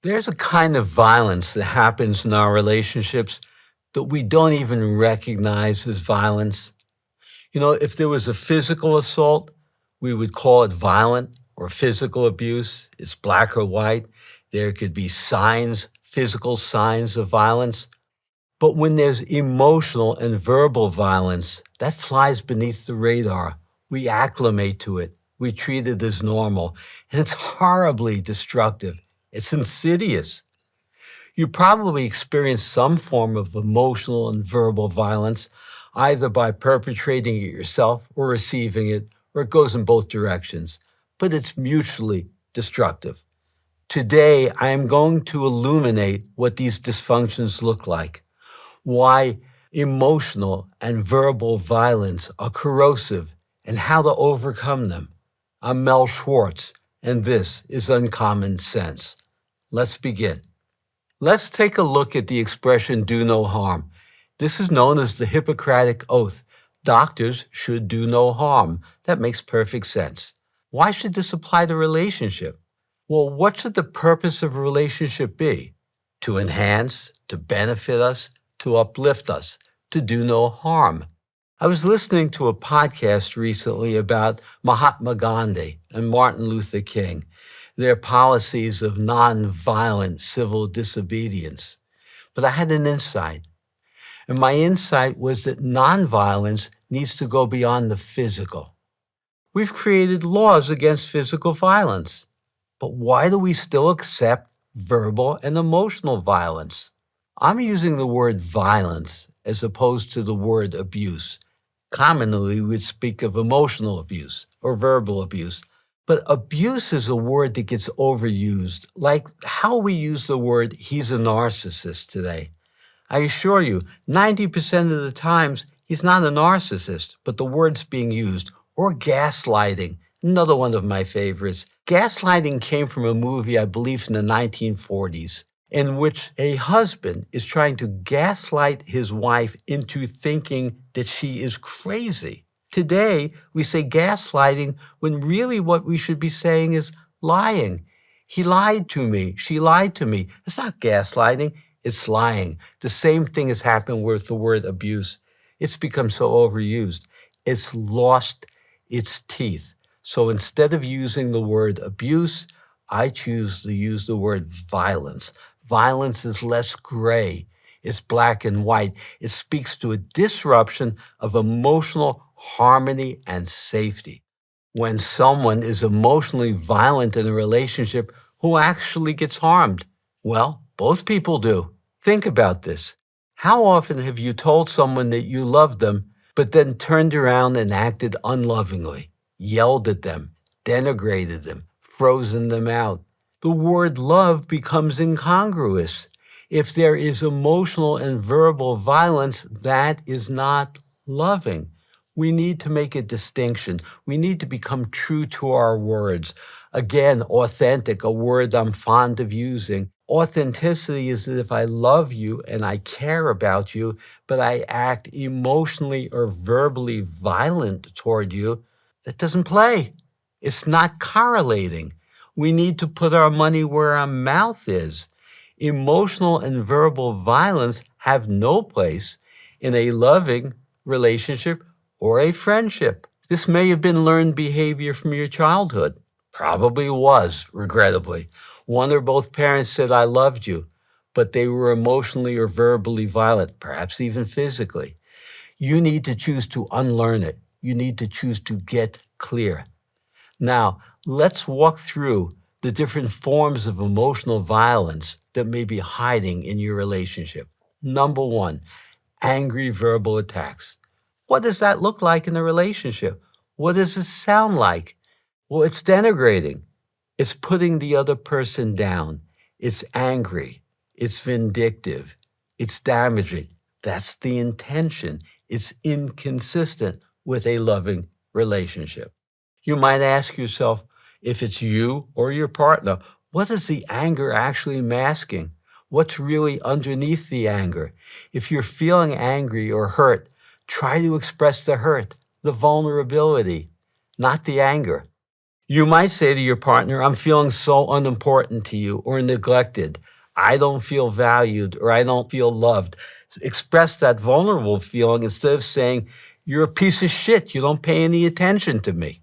There's a kind of violence that happens in our relationships that we don't even recognize as violence. If there was a physical assault, we would call it violent or physical abuse. It's black or white. There could be signs, physical signs of violence. But when there's emotional and verbal violence, that flies beneath the radar. We acclimate to it. We treat it as normal. And it's horribly destructive. It's insidious. You probably experienced some form of emotional and verbal violence, either by perpetrating it yourself or receiving it, or it goes in both directions. But it's mutually destructive. Today, I am going to illuminate what these dysfunctions look like, why emotional and verbal violence are corrosive, and how to overcome them. I'm Mel Schwartz, and this is Uncommon Sense. Let's begin. Let's take a look at the expression do no harm. This is known as the Hippocratic Oath. Doctors should do no harm. That makes perfect sense. Why should this apply to relationship? Well, what should the purpose of a relationship be? To enhance, to benefit us, to uplift us, to do no harm. I was listening to a podcast recently about Mahatma Gandhi and Martin Luther King, their policies of nonviolent civil disobedience. But I had an insight. And my insight was that nonviolence needs to go beyond the physical. We've created laws against physical violence. But why do we still accept verbal and emotional violence? I'm using the word violence as opposed to the word abuse. Commonly, we would speak of emotional abuse or verbal abuse. But abuse is a word that gets overused, like how we use the word he's a narcissist today. I assure you, 90% of the times, he's not a narcissist, but the word's being used. Or gaslighting, another one of my favorites. Gaslighting came from a movie, I believe, in the 1940s, in which a husband is trying to gaslight his wife into thinking that she is crazy. Today, we say gaslighting when really what we should be saying is lying. He lied to me. She lied to me. It's not gaslighting. It's lying. The same thing has happened with the word abuse. It's become so overused. It's lost its teeth. So instead of using the word abuse, I choose to use the word violence. Violence is less gray. It's black and white. It speaks to a disruption of emotional harmony and safety. When someone is emotionally violent in a relationship, who actually gets harmed? Well, both people do. Think about this. How often have you told someone that you loved them, but then turned around and acted unlovingly, yelled at them, denigrated them, frozen them out? The word love becomes incongruous. If there is emotional and verbal violence, that is not loving. We need to make a distinction. We need to become true to our words. Again, authentic, a word I'm fond of using. Authenticity is that if I love you and I care about you, but I act emotionally or verbally violent toward you, that doesn't play. It's not correlating. We need to put our money where our mouth is. Emotional and verbal violence have no place in a loving relationship or a friendship. This may have been learned behavior from your childhood. Probably was, regrettably. One or both parents said, I loved you, but they were emotionally or verbally violent, perhaps even physically. You need to choose to unlearn it. You need to choose to get clear. Now, let's walk through the different forms of emotional violence that may be hiding in your relationship. Number one, angry verbal attacks. What does that look like in a relationship? What does it sound like? Well, it's denigrating. It's putting the other person down. It's angry. It's vindictive. It's damaging. That's the intention. It's inconsistent with a loving relationship. You might ask yourself, if it's you or your partner, what is the anger actually masking? What's really underneath the anger? If you're feeling angry or hurt, try to express the hurt, the vulnerability, not the anger. You might say to your partner, I'm feeling so unimportant to you or neglected. I don't feel valued or I don't feel loved. Express that vulnerable feeling instead of saying, you're a piece of shit. You don't pay any attention to me.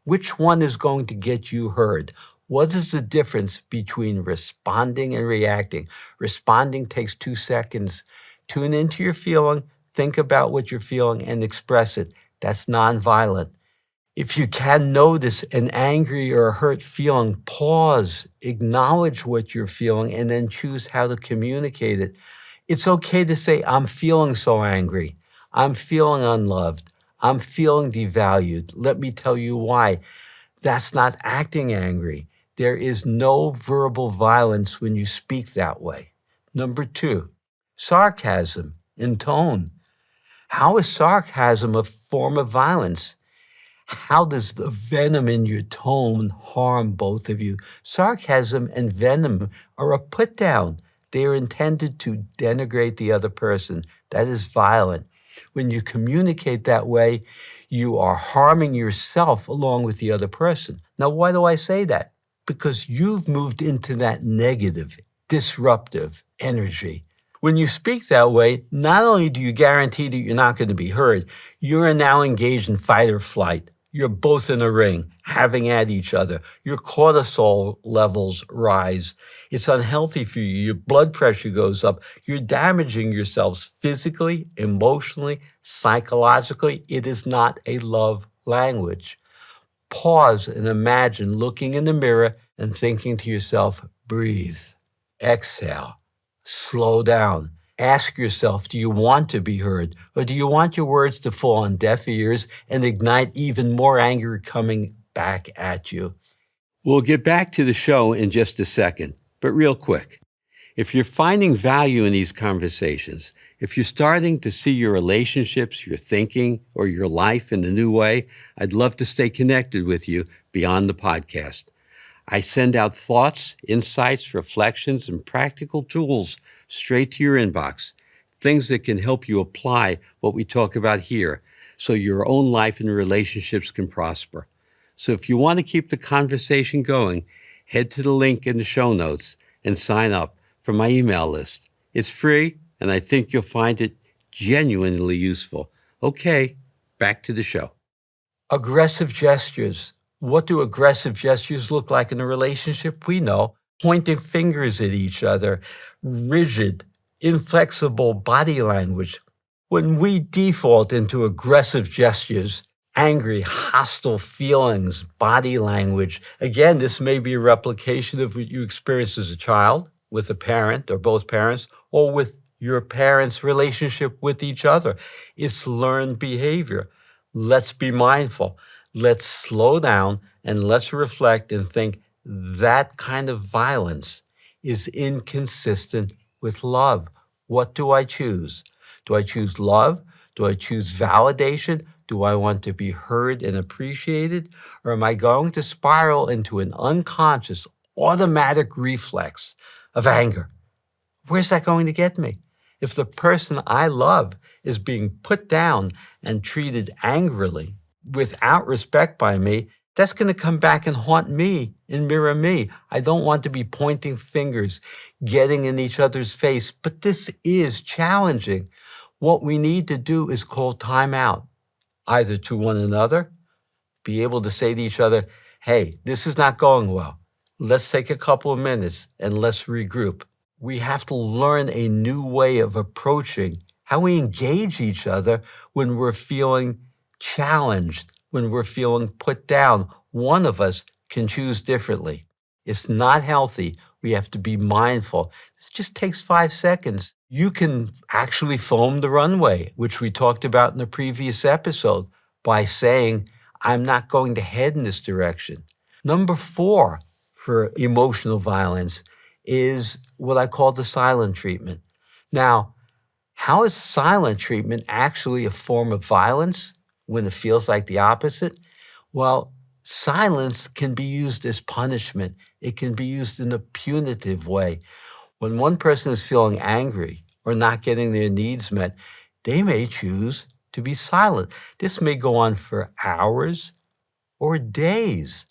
Which one is going to get you heard? What is the difference between responding and reacting? Responding takes 2 seconds. Tune into your feeling, think about what you're feeling, and express it. That's nonviolent. If you can notice an angry or a hurt feeling, pause, acknowledge what you're feeling, and then choose how to communicate it. It's okay to say, I'm feeling so angry. I'm feeling unloved. I'm feeling devalued. Let me tell you why. That's not acting angry. There is no verbal violence when you speak that way. Number 2, sarcasm in tone. How is sarcasm a form of violence? How does the venom in your tone harm both of you? Sarcasm and venom are a put down. They are intended to denigrate the other person. That is violent. When you communicate that way, you are harming yourself along with the other person. Now, why do I say that? Because you've moved into that negative, disruptive energy. When you speak that way, not only do you guarantee that you're not going to be heard, you are now engaged in fight or flight. You're both in a ring, having at each other. Your cortisol levels rise. It's unhealthy for you. Your blood pressure goes up. You're damaging yourselves physically, emotionally, psychologically. It is not a love language. Pause and imagine looking in the mirror and thinking to yourself, breathe, exhale, slow down. Ask yourself, do you want to be heard? Or do you want your words to fall on deaf ears and ignite even more anger coming back at you? We'll get back to the show in just a second, but real quick. If you're finding value in these conversations, if you're starting to see your relationships, your thinking, or your life in a new way, I'd love to stay connected with you beyond the podcast. I send out thoughts, insights, reflections, and practical tools straight to your inbox, things that can help you apply what we talk about here so your own life and relationships can prosper. So if you want to keep the conversation going, head to the link in the show notes and sign up for my email list. It's free, and I think you'll find it genuinely useful. Okay, back to the show. Aggressive gestures. What do aggressive gestures look like in a relationship? We know. Pointing fingers at each other, rigid, inflexible body language. When we default into aggressive gestures, angry, hostile feelings, body language, again, this may be a replication of what you experienced as a child with a parent or both parents, or with your parents' relationship with each other. It's learned behavior. Let's be mindful. Let's slow down and let's reflect and think that kind of violence is inconsistent with love. What do I choose? Do I choose love? Do I choose validation? Do I want to be heard and appreciated? Or am I going to spiral into an unconscious, automatic reflex of anger? Where's that going to get me? If the person I love is being put down and treated angrily without respect by me, that's going to come back and haunt me and mirror me. I don't want to be pointing fingers, getting in each other's face, but this is challenging. What we need to do is call time out, either to one another, be able to say to each other, hey, this is not going well. Let's take a couple of minutes and let's regroup. We have to learn a new way of approaching how we engage each other when we're feeling challenged, when we're feeling put down. One of us can choose differently. It's not healthy. We have to be mindful. This just takes 5 seconds. You can actually foam the runway, which we talked about in the previous episode, by saying, I'm not going to head in this direction. Number 4 for emotional violence is what I call the silent treatment. Now, how is silent treatment actually a form of violence when it feels like the opposite? Well, silence can be used as punishment. It can be used in a punitive way. When one person is feeling angry or not getting their needs met, they may choose to be silent. This may go on for hours or days.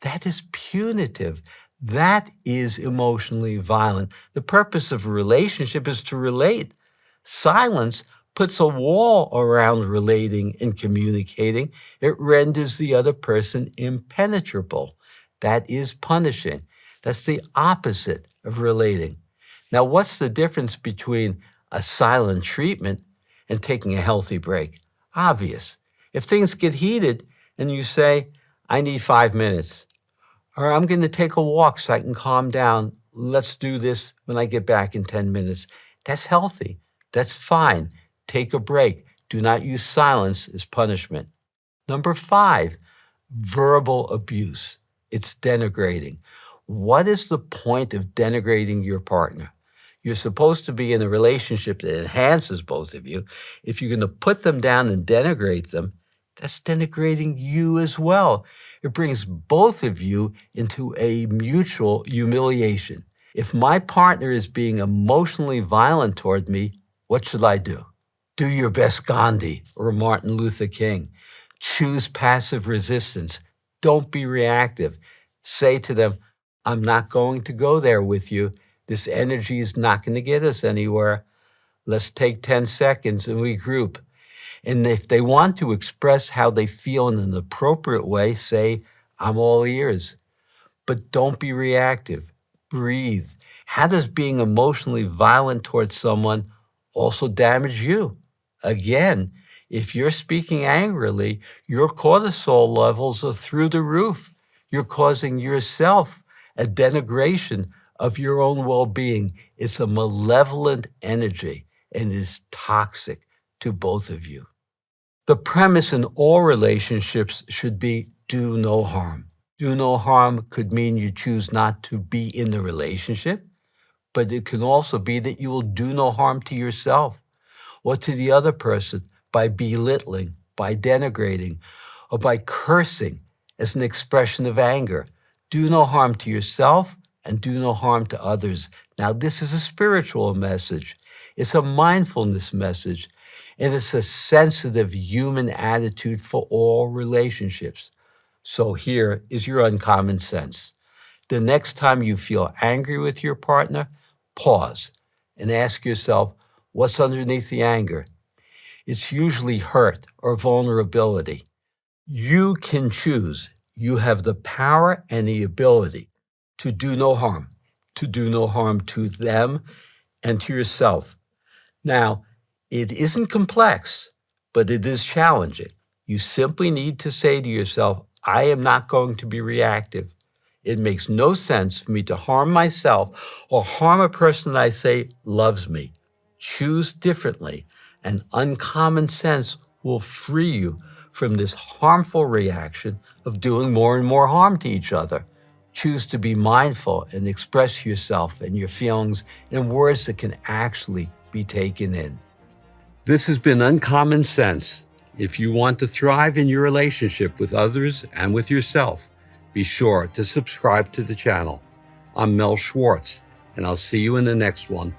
That is punitive. That is emotionally violent. The purpose of a relationship is to relate. Silence puts a wall around relating and communicating. It renders the other person impenetrable. That is punishing. That's the opposite of relating. Now, what's the difference between a silent treatment and taking a healthy break? Obvious. If things get heated and you say, I need 5 minutes, or I'm going to take a walk so I can calm down. Let's do this when I get back in 10 minutes. That's healthy. That's fine. Take a break. Do not use silence as punishment. Number 5, verbal abuse. It's denigrating. What is the point of denigrating your partner? You're supposed to be in a relationship that enhances both of you. If you're going to put them down and denigrate them, that's denigrating you as well. It brings both of you into a mutual humiliation. If my partner is being emotionally violent toward me, what should I do? Do your best, Gandhi or Martin Luther King. Choose passive resistance. Don't be reactive. Say to them, I'm not going to go there with you. This energy is not going to get us anywhere. Let's take 10 seconds and regroup. And if they want to express how they feel in an appropriate way, say, I'm all ears. But don't be reactive. Breathe. How does being emotionally violent towards someone also damage you? Again, if you're speaking angrily, your cortisol levels are through the roof. You're causing yourself a denigration of your own well-being. It's a malevolent energy and is toxic to both of you. The premise in all relationships should be do no harm. Do no harm could mean you choose not to be in the relationship, but it can also be that you will do no harm to yourself or to the other person by belittling, by denigrating, or by cursing as an expression of anger. Do no harm to yourself and do no harm to others. Now, this is a spiritual message. It's a mindfulness message, and it's a sensitive human attitude for all relationships. So here is your uncommon sense. The next time you feel angry with your partner, pause and ask yourself, what's underneath the anger? It's usually hurt or vulnerability. You can choose. You have the power and the ability to do no harm to them and to yourself. Now, it isn't complex, but it is challenging. You simply need to say to yourself, I am not going to be reactive. It makes no sense for me to harm myself or harm a person that I say loves me. Choose differently, and uncommon sense will free you from this harmful reaction of doing more and more harm to each other. Choose to be mindful and express yourself and your feelings in words that can actually be taken in. This has been Uncommon Sense. If you want to thrive in your relationship with others and with yourself, be sure to subscribe to the channel. I'm Mel Schwartz, and I'll see you in the next one.